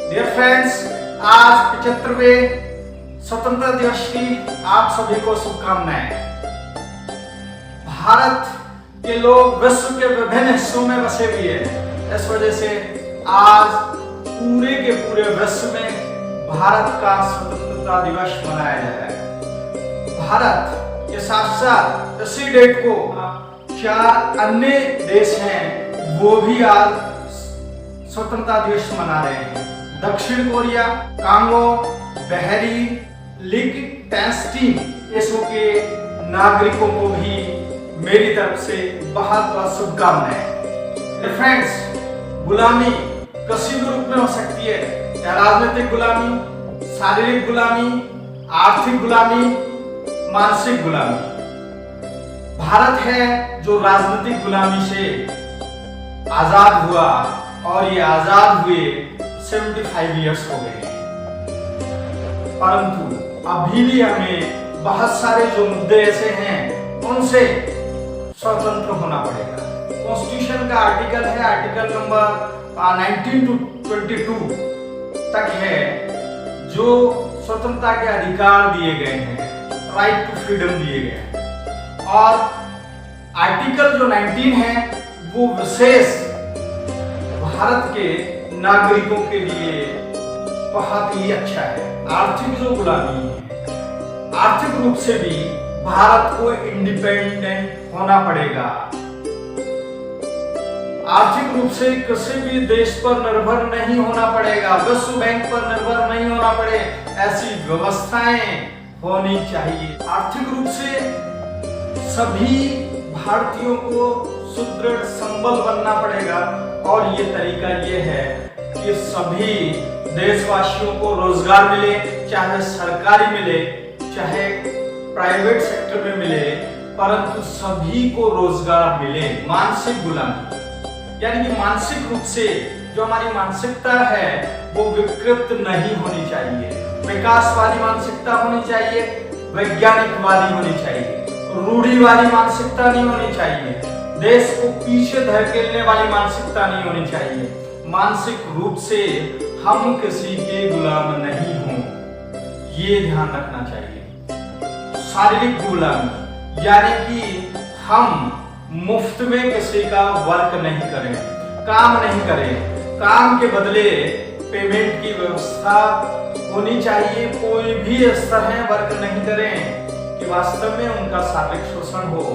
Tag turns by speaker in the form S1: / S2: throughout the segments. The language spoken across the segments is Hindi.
S1: डियर फ्रेंड्स, आज 75वें स्वतंत्रता दिवस की आप सभी को शुभकामनाएं। भारत के लोग विश्व के विभिन्न हिस्सों में बसे हुए हैं। इस वजह से आज पूरे के पूरे विश्व में भारत का स्वतंत्रता दिवस मनाया जा रहा है। भारत के साथ साथ इसी डेट को 4 अन्य देश हैं, वो भी आज स्वतंत्रता दिवस मना रहे हैं। दक्षिण कोरिया, कांगो, बहरीन, लिechtenstein देशों के नागरिकों को भी मेरी तरफ से बहुत बहुत शुभकामनाएं। फ्रेंड्स, गुलामी किसी भी रूप में हो सकती है, चाहे राजनीतिक गुलामी, शारीरिक गुलामी, आर्थिक गुलामी, मानसिक गुलामी। भारत है जो राजनीतिक गुलामी से आजाद हुआ और ये आजाद हुए 75 इयर्स हो गए, परंतु अभी भी हमें बहुत सारे जो मुद्दे ऐसे हैं उनसे स्वतंत्र होना पड़ेगा। कॉन्स्टिट्यूशन का आर्टिकल है, आर्टिकल नंबर 19 to 22 तक है, जो स्वतंत्रता के अधिकार दिए गए हैं, राइट टू फ्रीडम दिए गए हैं। और आर्टिकल जो 19 है वो विशेष भारत के नागरिकों के लिए बहुत ही अच्छा है। आर्थिक जो गुलामी है, आर्थिक रूप से भी भारत को इंडिपेंडेंट होना पड़ेगा। आर्थिक रूप से किसी भी देश पर निर्भर नहीं होना पड़ेगा, विश्व बैंक पर निर्भर नहीं होना पड़े, ऐसी व्यवस्थाएं होनी चाहिए। आर्थिक रूप से सभी भारतीयों को सुदृढ़ संबल बनना पड़ेगा, और ये तरीका ये है कि सभी देशवासियों को रोजगार मिले, चाहे सरकारी मिले चाहे प्राइवेट सेक्टर में मिले, परंतु सभी को रोजगार मिले। मानसिक गुलामी यानी कि मानसिक रूप से जो हमारी मानसिकता है वो विकृत नहीं होनी चाहिए, विकासवादी मानसिकता होनी चाहिए, वैज्ञानिकवादी होनी चाहिए, रूढ़िवादी मानसिकता नहीं होनी चाहिए, देश को पीछे धकेलने वाली मानसिकता नहीं होनी चाहिए। मानसिक रूप से हम किसी के गुलाम नहीं हों, ये ध्यान रखना चाहिए। शारीरिक गुलामी यानी कि हम मुफ्त में किसी का वर्क नहीं करें, काम नहीं करें, काम के बदले पेमेंट की व्यवस्था होनी चाहिए। कोई भी इस तरह वर्क नहीं करें कि वास्तव में उनका शारीरिक शोषण हो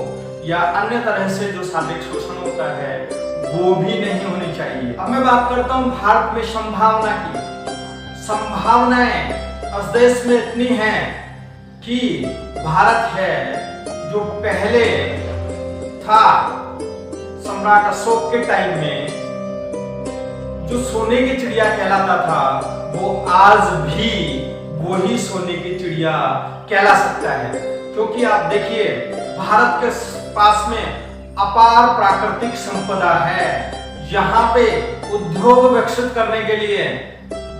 S1: या अन्य तरह से जो शारीरिक शोषण होता है वो भी नहीं होनी चाहिए। अब मैं बात करता हूँ भारत में संभावना की। संभावनाएं इस देश में इतनी हैं कि भारत है जो पहले था सम्राट अशोक के टाइम में जो सोने की चिड़िया कहलाता था, वो आज भी वही सोने की चिड़िया कहला सकता है। क्योंकि आप देखिए, भारत के पास में अपार प्राकृतिक संपदा है। यहाँ पे उद्योग विकसित करने के लिए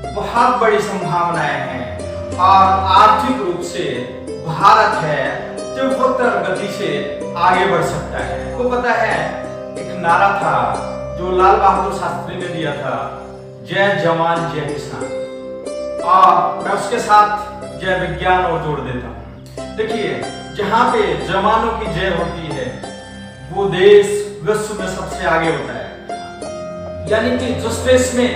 S1: बहुत बड़ी संभावनाएं हैं, और आर्थिक रूप से भारत है तीव्रतर गति से आगे बढ़ सकता है। आपको पता है, एक नारा था जो लाल बहादुर शास्त्री ने दिया था, जय जवान जय किसान, और मैं उसके साथ जय विज्ञान और जोड़ देता हूँ। देखिए, जहाँ पे जवानों की जय होती है वो देश विश्व में सबसे आगे होता है। यानी कि जिस देश में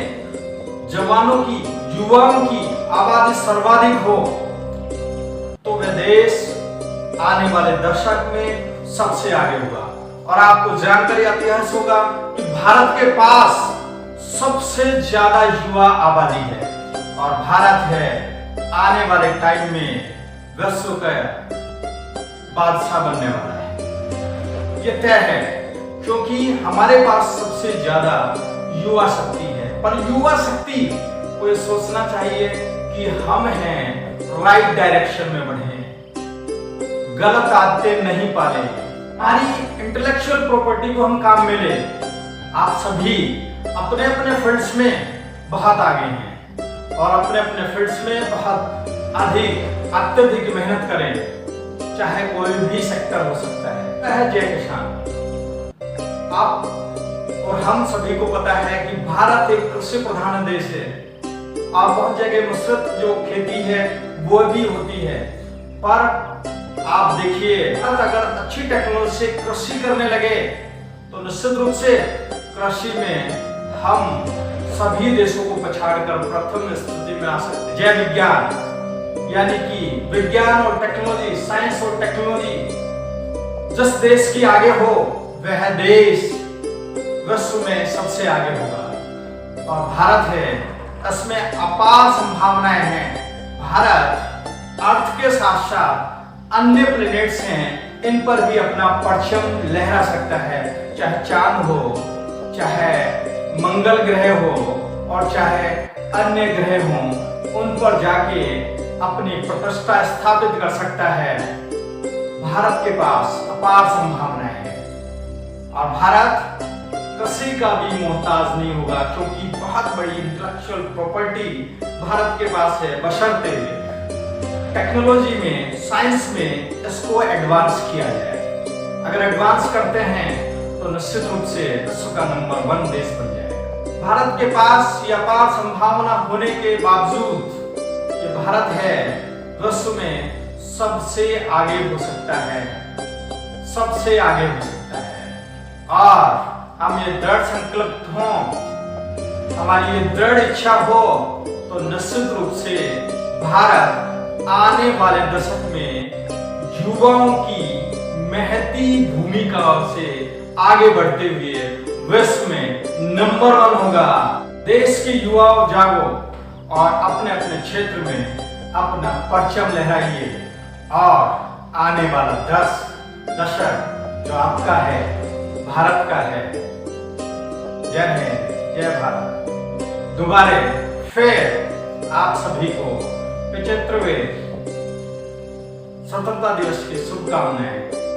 S1: जवानों की, युवाओं की आबादी सर्वाधिक हो, तो वह देश आने वाले दशक में सबसे आगे होगा। और आपको जानकारी इतिहास होगा कि भारत के पास सबसे ज्यादा युवा आबादी है, और भारत है आने वाले टाइम में विश्व का बादशाह बनने वाला है। ये तय है, क्योंकि हमारे पास सबसे ज्यादा युवा शक्ति है। पर युवा शक्ति को ये सोचना चाहिए कि हम हैं राइट डायरेक्शन में बढ़े, गलत आदतें नहीं पाले, हमारी इंटेलेक्चुअल प्रॉपर्टी को हम काम में ले। आप सभी अपने अपने फील्ड्स में बहुत आगे हैं, और अपने अपने फील्ड्स में बहुत अत्यधिक मेहनत करें, चाहे कोई भी सेक्टर हो सकता है। जय किसान। आप और हम सभी को पता है कि भारत एक कृषि प्रधान देश है, और बहुत जगह मिश्रित जो खेती है वो भी होती है। पर आप देखिए, अगर अच्छी टेक्नोलॉजी से कृषि करने लगे तो निश्चित रूप से कृषि में हम सभी देशों को पछाड़कर प्रथम स्थिति में आ सकते हैं। जय विज्ञान, यानी कि विज्ञान और टेक्नोलॉजी, साइंस और टेक्नोलॉजी जिस देश की आगे हो वह देश विश्व में सबसे आगे होगा। और भारत है, इसमें अपार संभावनाएं हैं। भारत अर्थ के साथ साथ अन्य प्लैनेट्स हैं, इन पर भी अपना परचम लहरा सकता है। चाहे चांद हो, चाहे मंगल ग्रह हो और चाहे अन्य ग्रह हो, उन पर जाके अपनी प्रतिष्ठा स्थापित कर सकता है। भारत के पास अपार संभावनाएं हैं और भारत कृषि का भी मोहताज नहीं होगा, क्योंकि बहुत बड़ी इंटेलेक्चुअल प्रॉपर्टी भारत के पास है। बशर्ते टेक्नोलॉजी में, साइंस में इसको एडवांस किया जाए। अगर एडवांस करते हैं तो निश्चित रूप से विश्व का नंबर 1 देश बन जाएगा। भारत के पास यह अपार संभावना होने के बावजूद कि भारत है विश्व में सबसे आगे हो सकता है, सबसे आगे हो सकता है। और हम ये दृढ़ संकल्प हों, हमारी ये दृढ़ इच्छा हो तो निश्चित रूप से भारत आने वाले दशक में युवाओं की महती भूमिका से आगे बढ़ते हुए विश्व में नंबर 1 होगा। देश के युवाओं जागो और अपने अपने क्षेत्र में अपना परचम लहराइए और आने वाला दशक जो आपका है, भारत का है। जय हिंद, जय भारत। दोबारे फिर आप सभी को 75वें स्वतंत्रता दिवस की शुभकामनाएं।